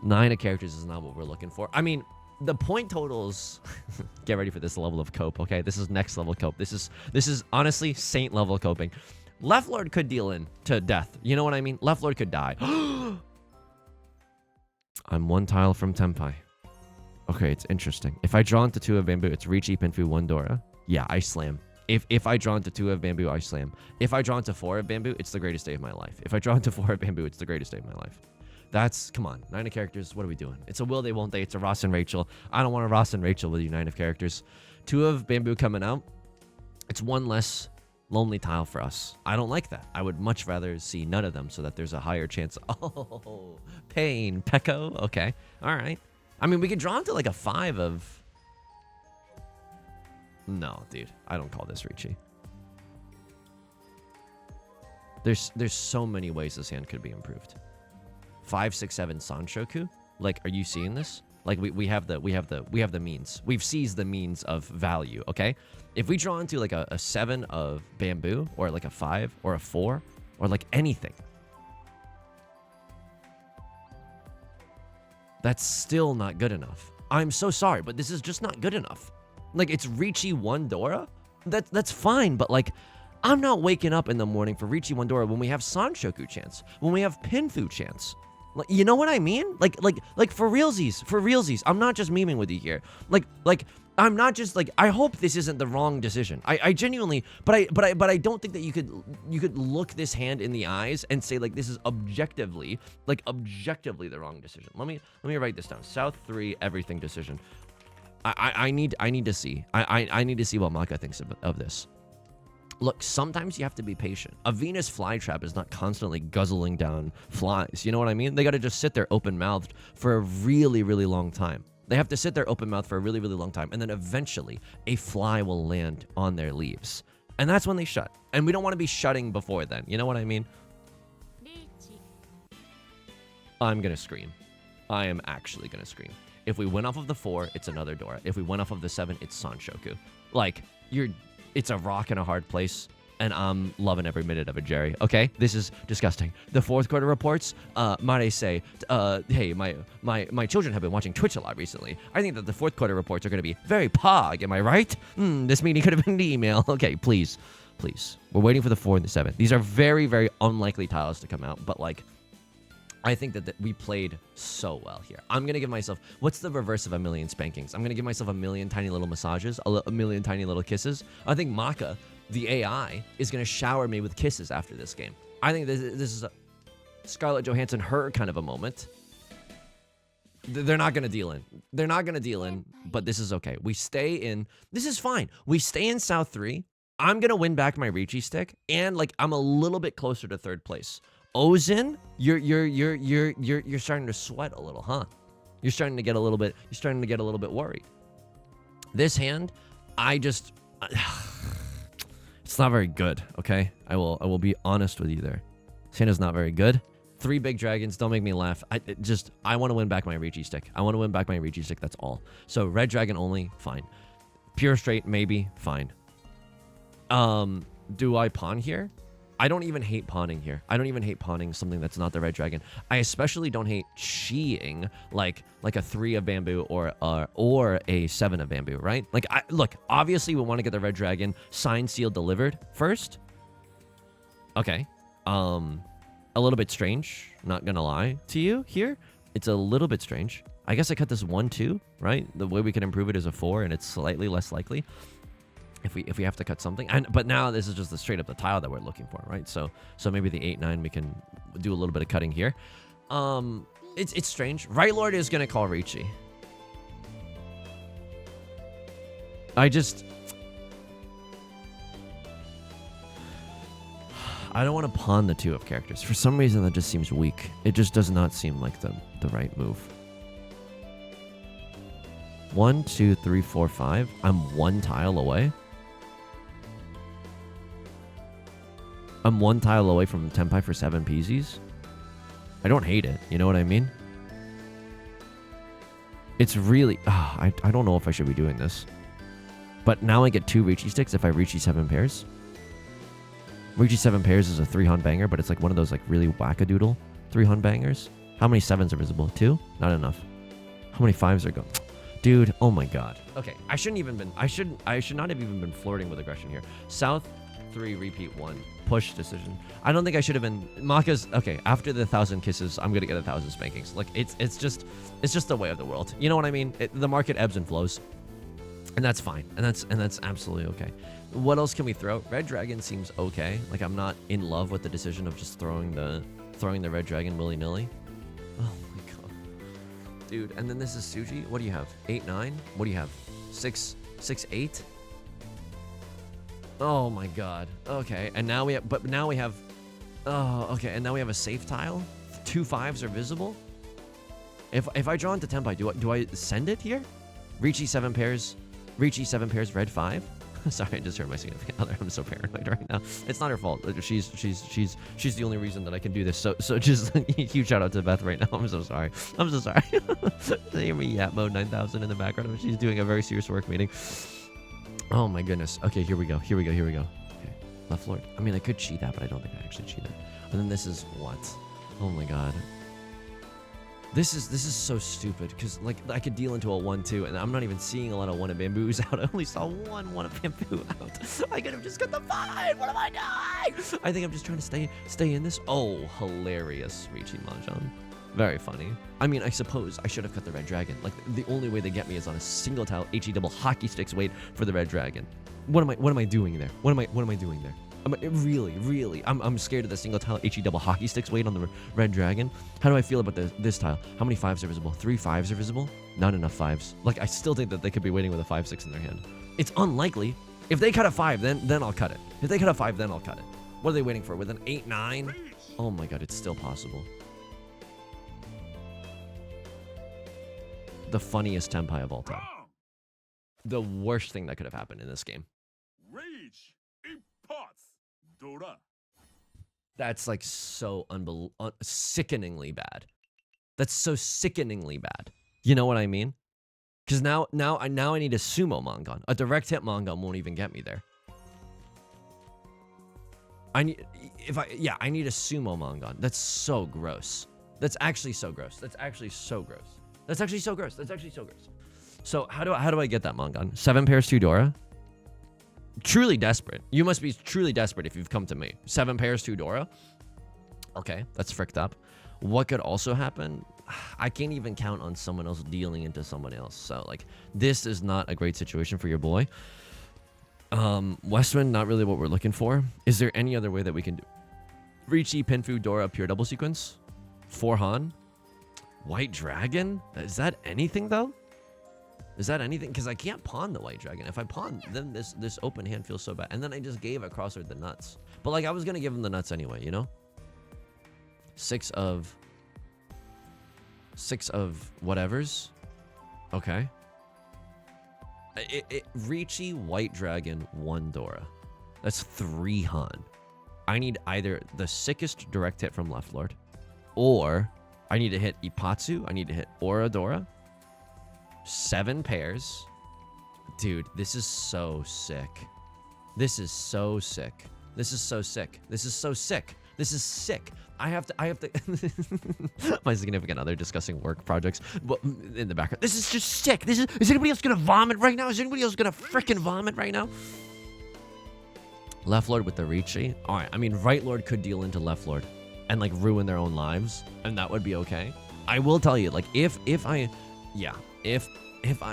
9 of characters is not what we're looking for. I mean, the point totals, get ready for this level of cope, okay? This is next level cope. This is honestly saint level coping. Left Lord could deal in to death. You know what I mean? Left Lord could die. I'm 1 tile from Tenpai. Okay, it's interesting. If I draw into 2 of bamboo, it's Riichi, Pinfu, 1 Dora. Yeah, I slam. If I draw into 2 of bamboo, I slam. If I draw into 4 of bamboo, it's the greatest day of my life. If I draw into 4 of bamboo, it's the greatest day of my life. That's, come on, 9 of characters, what are we doing? It's a will they, won't they, it's a Ross and Rachel. I don't want a Ross and Rachel with you, 9 of characters. 2 of bamboo coming out. It's 1 less lonely tile for us. I don't like that. I would much rather see none of them so that there's a higher chance. Oh, pain, Pecco, okay, all right. I mean, we could draw into like a 5 of... No, dude, I don't call this Riichi. There's so many ways this hand could be improved. 5, 6, 7 Sanshoku. Like, are you seeing this? Like, we have the means. We've seized the means of value. Okay, if we draw into like a 7 of bamboo, or like a 5 or a 4, or like anything, that's still not good enough. I'm so sorry, but this is just not good enough. Like, it's Riichi 1 Dora. That's fine, but like, I'm not waking up in the morning for Riichi Wandora when we have Sanshoku chance, when we have Pinfu chance. Like, you know what I mean? Like for realsies. I'm not just memeing with you here. Like I'm not just like, I hope this isn't the wrong decision. I genuinely, but I don't think that you could look this hand in the eyes and say like this is objectively the wrong decision. Let me write this down. South 3 everything decision. I need to see. I need to see what Maka thinks of this. Look, sometimes you have to be patient. A Venus flytrap is not constantly guzzling down flies. You know what I mean? They got to just sit there open-mouthed for a really, really long time. They have to sit there open-mouthed for a really, really long time. And then eventually, a fly will land on their leaves. And that's when they shut. And we don't want to be shutting before then. You know what I mean? I'm going to scream. I am actually going to scream. If we went off of the 4, it's another door. If we went off of the 7, it's Sanshoku. Like, it's a rock in a hard place, and I'm loving every minute of it, Jerry. Okay? This is disgusting. The fourth quarter reports, Mare say, hey, my children have been watching Twitch a lot recently. I think that the fourth quarter reports are going to be very pog, am I right? This meeting could have been an email. Okay, please. We're waiting for the 4 and the 7. These are very, very unlikely tiles to come out, but, like, I think that we played so well here. I'm going to give myself... What's the reverse of a million spankings? I'm going to give myself a million tiny little massages, a million tiny little kisses. I think Maka, the AI, is going to shower me with kisses after this game. I think this is a Scarlett Johansson, her kind of a moment. They're not going to deal in. They're not going to deal in, but this is okay. We stay in... This is fine. We stay in South 3. I'm going to win back my Riichi stick, and, like, I'm a little bit closer to third place. Ozin, you're starting to sweat a little, huh? You're starting to get a little bit worried. This hand, it's not very good, okay? I will be honest with you there. This hand is not very good. 3 big dragons, don't make me laugh. I want to win back my Riichi stick. That's all. So red dragon only, fine. Pure straight, maybe, fine. Do I pawn here? I don't even hate pawning here. I don't even hate pawning something that's not the red dragon. I especially don't hate chi-ing like a 3 of bamboo or a 7 of bamboo, right? Like, look, obviously we want to get the red dragon signed, sealed, delivered first. Okay. A little bit strange, not gonna lie to you here. It's a little bit strange. I guess I cut this 1, 2, right? The way we can improve it is a 4, and it's slightly less likely if we have to cut something. But now this is just the straight up the tile that we're looking for, right? So maybe the 8, 9 we can do a little bit of cutting here. It's strange. Right Lord is gonna call Riichi. I don't want to pawn the 2 of characters. For some reason that just seems weak. It just does not seem like the right move. 1, 2, 3, 4, 5. I'm 1 tile away. I'm 1 tile away from Tenpai for 7 PZs. I don't hate it. You know what I mean? It's really... I don't know if I should be doing this. But now I get 2 Riichi sticks if I Riichi 7 pairs. Riichi 7 pairs is a 3-hun banger, but it's like one of those like really wackadoodle 3-hun bangers. How many 7s are visible? 2? Not enough. How many 5s are going? Dude, oh my god. Okay, I should not have even been flirting with aggression here. South 3, repeat 1. Push decision. I don't think I should have been... Maka's... Okay, after the 1,000 kisses, I'm gonna get 1,000 spankings. Like, it's just the way of the world. You know what I mean? The market ebbs and flows. And that's fine. And that's absolutely okay. What else can we throw? Red Dragon seems okay. Like, I'm not in love with the decision of just throwing the Red Dragon willy-nilly. Oh my god. Dude, and then this is Suji. What do you have? 8, 9? What do you have? 6, 8? Oh my god. Okay, and now we have... But now we have... Oh, okay, and now we have a safe tile? 2 5s are visible? If I draw into Tenpai, do I send it here? Riichi 7 pairs... Riichi 7 pairs, red 5? Sorry, I just heard my significant other. I'm so paranoid right now. It's not her fault. She's the only reason that I can do this. So just huge shout out to Beth right now. I'm so sorry. Hear me yap mode 9000 in the background. She's doing a very serious work meeting. Oh my goodness. Okay, here we go. Okay, left lord. I mean, I could cheat that, but I don't think I actually cheat that. And then this is what? Oh my god. This is so stupid because like I could deal into a 1-2 and I'm not even seeing a lot of 1 of bamboos out. I only saw one of bamboo out. I could have just got the 5. What am I doing? I think I'm just trying to stay in this. Oh, hilarious, Riichi Mahjong. Very funny. I mean, I suppose I should have cut the red dragon. Like the only way they get me is on a single tile HE double hockey sticks wait for the red dragon. What am I doing there? What am I doing there? I'm scared of the single tile HE double hockey sticks wait on the red dragon. How do I feel about this tile? How many 5s are visible? 3 5s are visible? Not enough 5s. Like, I still think that they could be waiting with a 5-6 in their hand. It's unlikely. If they cut a 5, then I'll cut it. If they cut a 5, then I'll cut it. What are they waiting for? With an 8-9? Oh my god, it's still possible. The funniest tenpai of all time. The worst thing that could have happened in this game. That's like so sickeningly bad. That's so sickeningly bad. You know what I mean? Because now I need a sumo Mangon. A direct hit Mangon won't even get me there. I need a sumo Mangon. That's so gross. That's actually so gross. That's actually so gross. That's actually so gross. That's actually so gross. So how do I get that Mangon? 7 pairs 2 Dora. Truly desperate. You must be truly desperate if you've come to me. 7 pairs 2 Dora. Okay, that's fricked up. What could also happen? I can't even count on someone else dealing into someone else. So like, this is not a great situation for your boy. Westwind, not really what we're looking for. Is there any other way that we can do? Riichi, Pinfu, Dora, pure double sequence. 4 Han. White Dragon? Is that anything though? Is that anything? Because I can't pawn the White Dragon. If I pawn, then this open hand feels so bad. And then I just gave a crossword the nuts. But like, I was going to give him the nuts anyway, you know? 6 of whatevers. Okay. Riichi, White Dragon, 1 Dora. That's 3 Han. I need either the sickest direct hit from Left Lord, or I need to hit Ipatsu. I need to hit Aura Dora. 7 pairs. Dude, this is so sick. This is so sick. This is so sick. This is so sick. This is sick. I have to my significant other discussing work projects in the background. This is just sick. Is anybody else gonna vomit right now? Is anybody else gonna freaking vomit right now? Left Lord with the Riichi. All right, I mean, Right Lord could deal into Left Lord and like ruin their own lives, and that would be okay. I will tell you, like, if I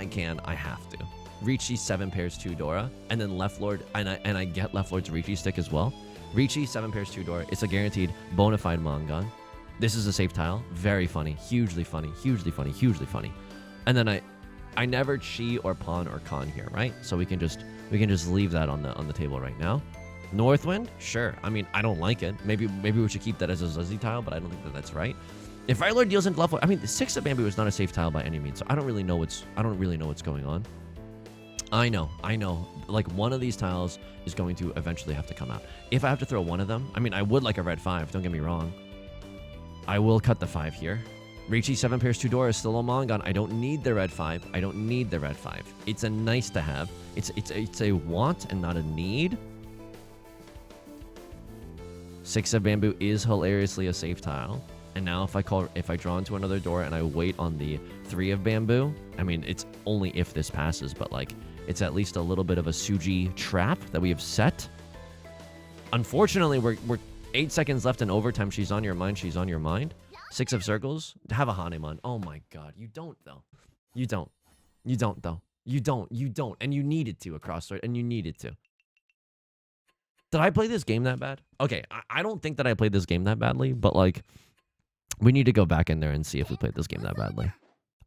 can, I have to. Riichi 7 pairs 2 Dora, and then Left Lord, and I get Left Lord's Riichi stick as well. Riichi 7 pairs 2 Dora. It's a guaranteed bona fide Mangon. This is a safe tile. Very funny, hugely funny, hugely funny, hugely funny. And then I never chi or pawn or con here, right? So we can just leave that on the table right now. Northwind, sure. I mean, I don't like it. Maybe we should keep that as a Zuzzy tile, but I don't think that's right. If Right Lord deals into Left Lord, I mean, the 6 of bamboo is not a safe tile by any means, so I don't really know what's going on. I know. Like, one of these tiles is going to eventually have to come out. If I have to throw one of them, I mean, I would like a red 5, don't get me wrong. I will cut the 5 here. Riichi 7 pairs 2 Dora is still a Mangon. I don't need the red 5. I don't need the red 5. It's a nice to have. It's a want and not a need. 6 of bamboo is hilariously a safe tile. And now if I draw into another door and I wait on the 3 of bamboo, I mean, it's only if this passes, but like, it's at least a little bit of a Suji trap that we have set. Unfortunately, we're 8 seconds left in overtime. She's on your mind. She's on your mind. 6 of circles. Have a Hanemon. Oh my god. You don't, though. You don't. You don't, though. You don't. And you needed to, across sword, and you needed to. Did I play this game that bad? Okay, I don't think that I played this game that badly, but like, we need to go back in there and see if we played this game that badly.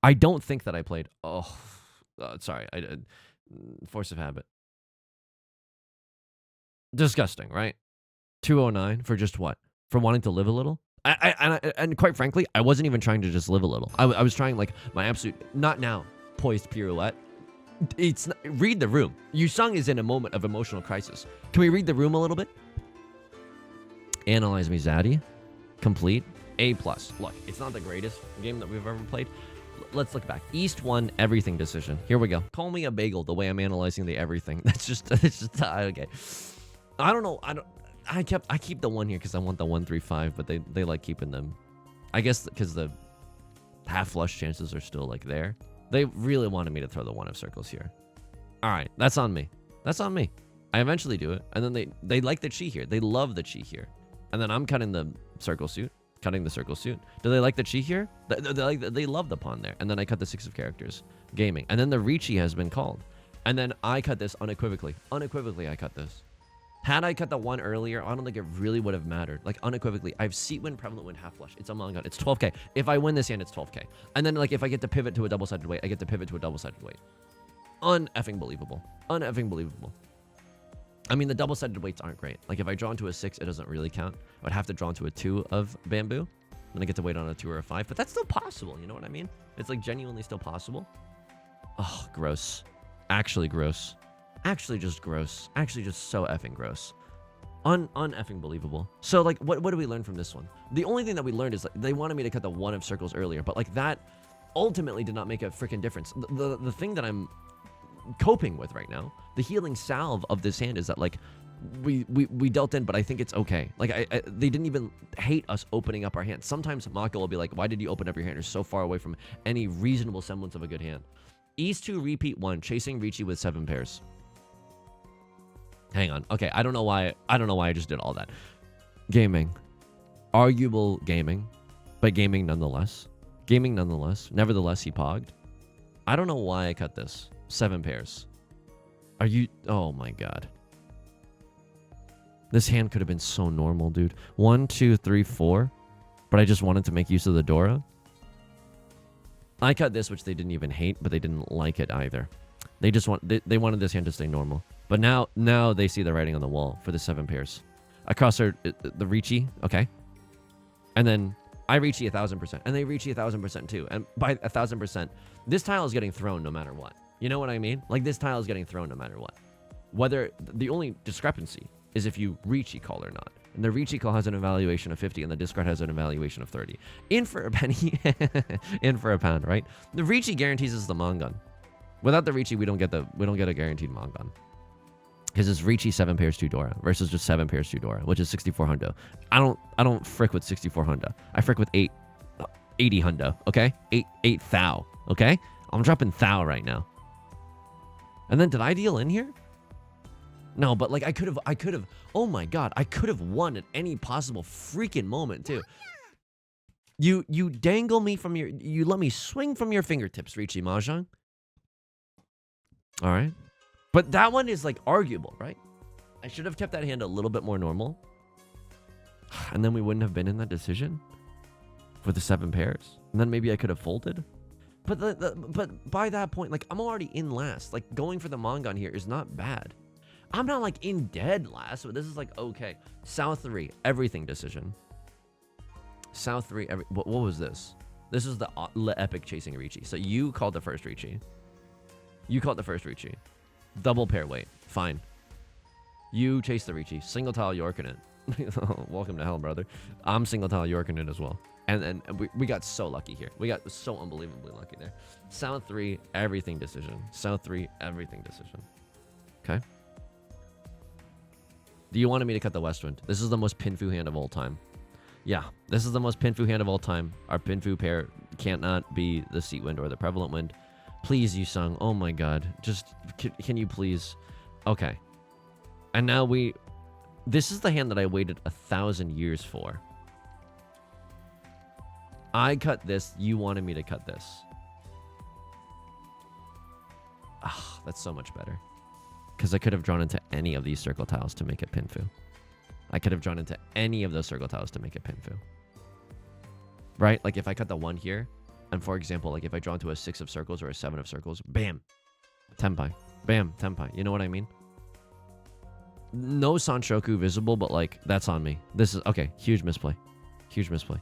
I don't think that I played... sorry. Force of habit. Disgusting, right? 209 for just what? For wanting to live a little? And quite frankly, I wasn't even trying to just live a little. I was trying, like, my absolute... Not now. Poised pirouette. It's not, read the room. Yusong is in a moment of emotional crisis. Can we read the room a little bit? Analyze me, Zaddy. Complete. A+. Look, it's not the greatest game that we've ever played. Let's look back. East 1 everything decision. Here we go. Call me a bagel the way I'm analyzing the everything. It's just okay. I don't know. I keep the 1 here because I want the 1, 3, 5, but they like keeping them. I guess because half flush chances are still like there. They really wanted me to throw the 1 of circles here. All right, that's on me. That's on me. I eventually do it, and then they like the chi here. They love the chi here, and then I'm cutting the circle suit. Cutting the circle suit. Do they like the chi here? They love the pawn there, and then I cut the 6 of characters. Gaming, and then the Riichi has been called, and then I cut this unequivocally. Unequivocally, I cut this. Had I cut the 1 earlier, I don't think it really would have mattered. Like, unequivocally, I have seat win, prevalent win, half flush. It's a Mongon. It's 12k. If I win this hand, it's 12k. And then, like, if I get to pivot to a double-sided weight, I get to pivot to a double-sided weight. Un-effing believable. Un-effing believable. I mean, the double-sided weights aren't great. Like, if I draw into a 6, it doesn't really count. I would have to draw into a 2 of bamboo. Then I get to wait on a 2 or a 5. But that's still possible, you know what I mean? It's, like, genuinely still possible. Oh, gross. Actually gross. Actually just gross. Actually just so effing gross. Un-effing believable. So, like, what do we learn from this one? The only thing that we learned is, like, they wanted me to cut the 1 of circles earlier. But, like, that ultimately did not make a freaking difference. The thing that I'm coping with right now, the healing salve of this hand, is that, like, we dealt in, but I think it's okay. Like, they didn't even hate us opening up our hand. Sometimes Maka will be like, why did you open up your hand? You're so far away from any reasonable semblance of a good hand. Ease 2, repeat 1, chasing Riichi with 7 pairs. Hang on. Okay, I don't know why I just did all that. Gaming. Arguable gaming, but gaming nonetheless. Gaming nonetheless. Nevertheless, he pogged. I don't know why I cut this. 7 pairs. Are you... Oh my god. This hand could have been so normal, dude. 1, 2, 3, 4. But I just wanted to make use of the Dora. I cut this, which they didn't even hate, but they didn't like it either. They just they wanted this hand to stay normal. But now they see the writing on the wall for the 7 pairs. I cross the Riichi, okay. And then I Riichi 1000%, and they Riichi 1000% too. And by 1000%, this tile is getting thrown no matter what. You know what I mean? Like, this tile is getting thrown no matter what. Whether the only discrepancy is if you Riichi call or not. And the Riichi call has an evaluation of 50, and the discard has an evaluation of 30. In for a penny, in for a pound, right? The Riichi guarantees us the Mongon. Without the Riichi, we don't get a guaranteed Mongon. Because it's Riichi 7 pairs 2 Dora versus just 7 pairs 2 Dora, which is 64 hundo. I don't frick with 64 hundo. I frick with 80 hundo, okay? 8 thou, okay? I'm dropping thou right now. And then did I deal in here? No, but like I could have, oh my god, I could have won at any possible freaking moment too. You dangle me from you let me swing from your fingertips, Riichi Mahjong. All right. But that one is like arguable, right? I should have kept that hand a little bit more normal. And then we wouldn't have been in that decision for the 7 pairs. And then maybe I could have folded. But but by that point, like, I'm already in last. Like, going for the Mongon here is not bad. I'm not like in dead last, but this is like okay. South 3, everything decision. South 3, what was this? This is the epic chasing Riichi. So you called the first Riichi. You called the first Riichi. Double pair weight. Fine. You chase the Riichi. Single tile Yorkin it. Welcome to hell, brother. I'm single tile Yorkin it as well. And we got so lucky here. We got so unbelievably lucky there. South 3, everything decision. South 3, everything decision. Okay. Do you want me to cut the West Wind? This is the most Pinfu hand of all time. Yeah, this is the most Pinfu hand of all time. Our Pinfu pair can't not be the Seat Wind or the Prevalent Wind. Please, Yusong. Oh my god. Just, can you please? Okay. And now this is the hand that I waited 1,000 years for. I cut this. You wanted me to cut this. Ah, that's so much better. Because I could have drawn into any of these circle tiles to make it Pinfu. I could have drawn into any of those circle tiles to make it Pinfu. Right? Like if I cut the 1 here, and for example, like if I draw into a 6 of circles or a 7 of circles, bam, Tenpai. Bam, Tenpai. You know what I mean? No Sanshoku visible, but like, that's on me. This is, okay, huge misplay. Huge misplay.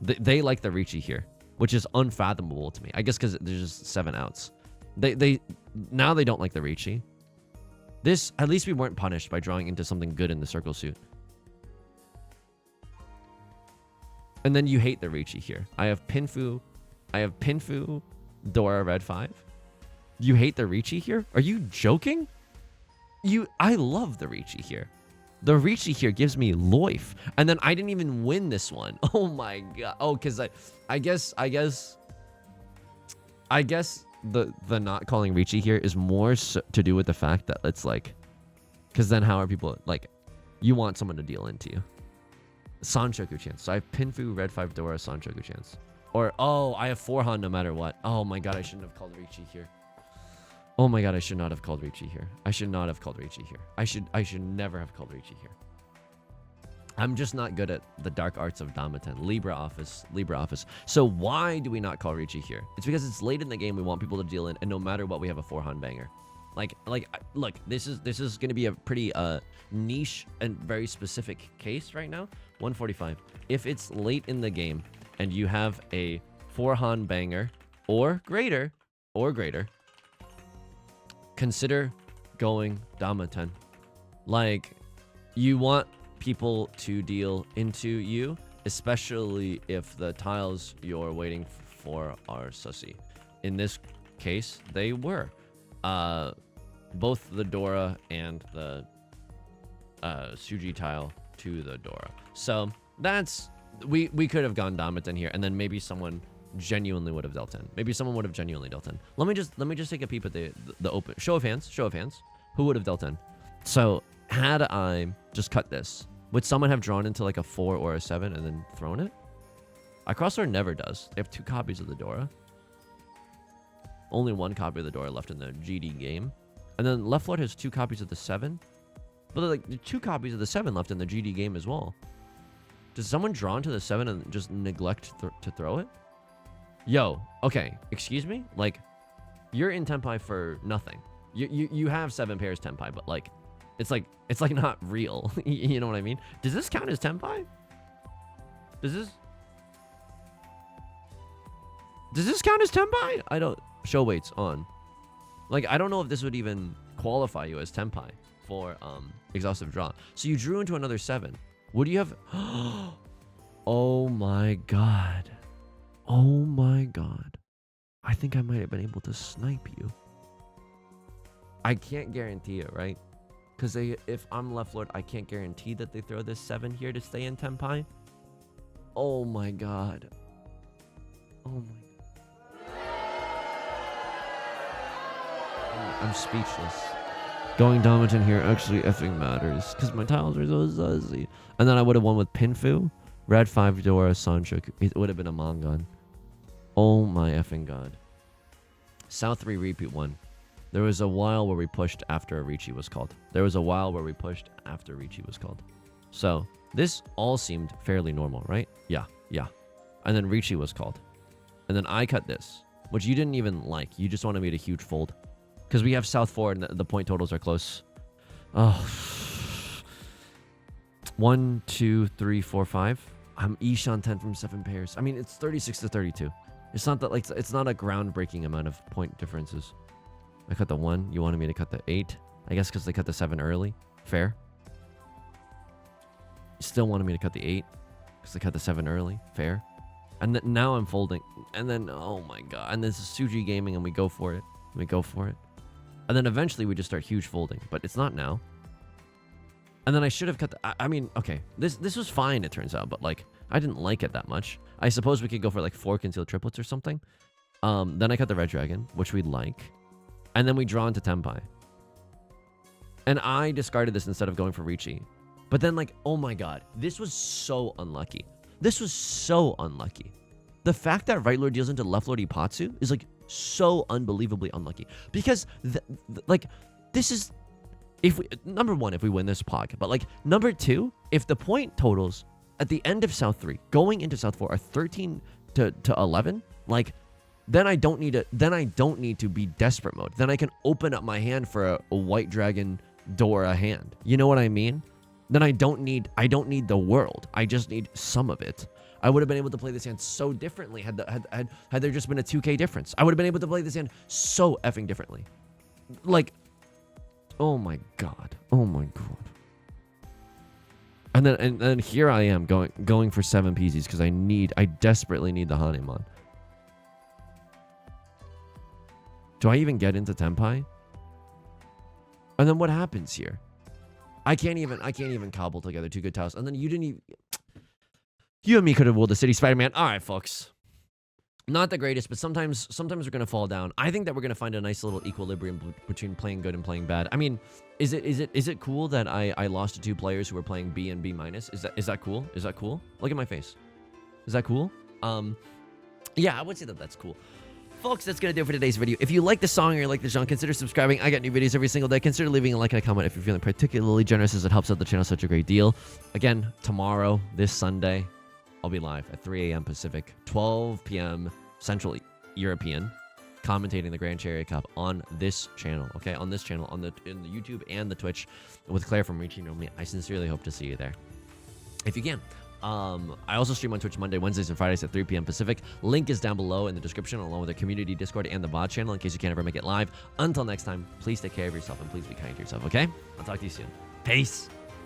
They like the Riichi here, which is unfathomable to me. I guess because there's just 7 outs. Now they don't like the Riichi. This, at least we weren't punished by drawing into something good in the circle suit. And then you hate the Riichi here. I have Pinfu, Dora, red 5. You hate the Riichi here? Are you joking? I love the Riichi here. The Riichi here gives me life. And then I didn't even win this one. Oh my god. Oh, because I guess I guess the not calling Riichi here is more to do with the fact that it's like, because then how are people like, you want someone to deal into you. Sanchoku chance. So I have Pinfu, Red 5 Dora, Sanchoku chance. Or, oh, I have 4Han no matter what. Oh my god, I shouldn't have called Riichi here. Oh my god, I should not have called Riichi here. I should not have called Riichi here. I should never have called Riichi here. I'm just not good at the dark arts of Damaten. Libra office. So why do we not call Riichi here? It's because it's late in the game. We want people to deal in, and no matter what, we have a 4Han banger. Like, look, this is gonna be a pretty niche and very specific case right now. 145. If it's late in the game and you have a 4Han banger or greater, consider going Damaten. Like, you want people to deal into you, especially if the tiles you're waiting for are sussy. In this case, they were. Both the Dora and the Suji tile to the Dora. So that's, we could have gone Damaten here, and then maybe someone genuinely would have dealt in. Maybe someone would have genuinely dealt in. Let me just take a peep at the open show of hands. Who would have dealt in? So had I just cut this, would someone have drawn into like a 4 or a 7 and then thrown it? Crossword never does. They have 2 copies of the Dora. Only 1 copy of the Dora left in the GD game. And then left Lord has 2 copies of the 7. But like 2 copies of the 7 left in the GD game as well. Does someone draw into the 7 and just neglect to throw it? Yo, okay, excuse me? Like, you're in Tenpai for nothing. You have 7 pairs Tenpai, but like, it's like not real. You know what I mean? Does this count as Tenpai? Does this count as Tenpai? I don't. Show weights on. Like, I don't know if this would even qualify you as Tenpai for exhaustive draw. So you drew into another 7. Would you have? Oh my god. Oh my god. I think I might have been able to snipe you. I can't guarantee it, right? Because if I'm left Lord, I can't guarantee that they throw this 7 here to stay in Tenpai. Oh my god. Oh my. I'm speechless. Going Damaten here actually effing matters because my tiles are so zuzzy. And then I would have won with Pinfu, Red 5 Dora, Sanchoku. It would have been a Mongon. Oh my effing god. South 3 repeat 1. There was a while where we pushed after Riichi was called. So this all seemed fairly normal, right? Yeah. And then Riichi was called. And then I cut this, which you didn't even like. You just wanted me to huge fold. Because we have South 4 and the point totals are close. Oh. 1, 2, 3, 4, 5. I'm Ishan 10 from 7 pairs. I mean, it's 36 to 32. It's not that like it's not a groundbreaking amount of point differences. I cut the 1. You wanted me to cut the 8. I guess because they cut the 7 early. Fair. You still wanted me to cut the 8 because they cut the 7 early. Fair. And now I'm folding. And then, oh my god. And this is Suji Gaming and we go for it. And then eventually we just start huge folding. But it's not now. And then I should have cut the... I mean, okay. This was fine, it turns out. But like, I didn't like it that much. I suppose we could go for like 4 concealed triplets or something. Then I cut the Red Dragon, which we like. And then we draw into Tenpai. And I discarded this instead of going for Riichi. But then like, oh my god. This was so unlucky. The fact that Right Lord deals into Left Lord Ipatsu is like so unbelievably unlucky. Because like, this is... If we, number 1, if we win this pog. But like, number 2, if the point totals at the end of South 3 going into South 4 are 13 to 11, like... Then I don't need to be desperate mode. Then I can open up my hand for a White Dragon Dora hand. You know what I mean? Then I don't need the world. I just need some of it. I would have been able to play this hand so differently had there just been a 2K difference. I would have been able to play this hand so effing differently. Like, oh my god. And then here I am going for 7 PZs because I desperately need the Hanemon. Do I even get into Tenpai? And then what happens here? I can't even cobble together 2 good tiles. And then you didn't even... You and me could have ruled the city Spider-Man. All right, folks. not the greatest, but sometimes we're gonna fall down. I think that we're gonna find a nice little equilibrium between playing good and playing bad. I mean, is it cool that I lost to 2 players who were playing B and B minus? Is that cool? Is that cool? Look at my face. Is that cool? Yeah, I would say that that's cool. Folks, that's gonna do it for today's video. If you like the song or you like the genre, consider subscribing. I got new videos every single day. Consider leaving a like and a comment if you're feeling particularly generous, as it helps out the channel such a great deal. Again, tomorrow, this Sunday, I'll be live at 3 a.m. Pacific, 12 p.m. Central European, commentating the Grand Chariot Cup on this channel. Okay, on this channel, in the YouTube and the Twitch, with Claire from Riichi City. I sincerely hope to see you there, if you can. I also stream on Twitch Monday, Wednesdays, and Fridays at 3 p.m. Pacific. Link is down below in the description, along with the community Discord and the VOD channel, in case you can't ever make it live. Until next time, please take care of yourself and please be kind to yourself, okay? I'll talk to you soon. Peace.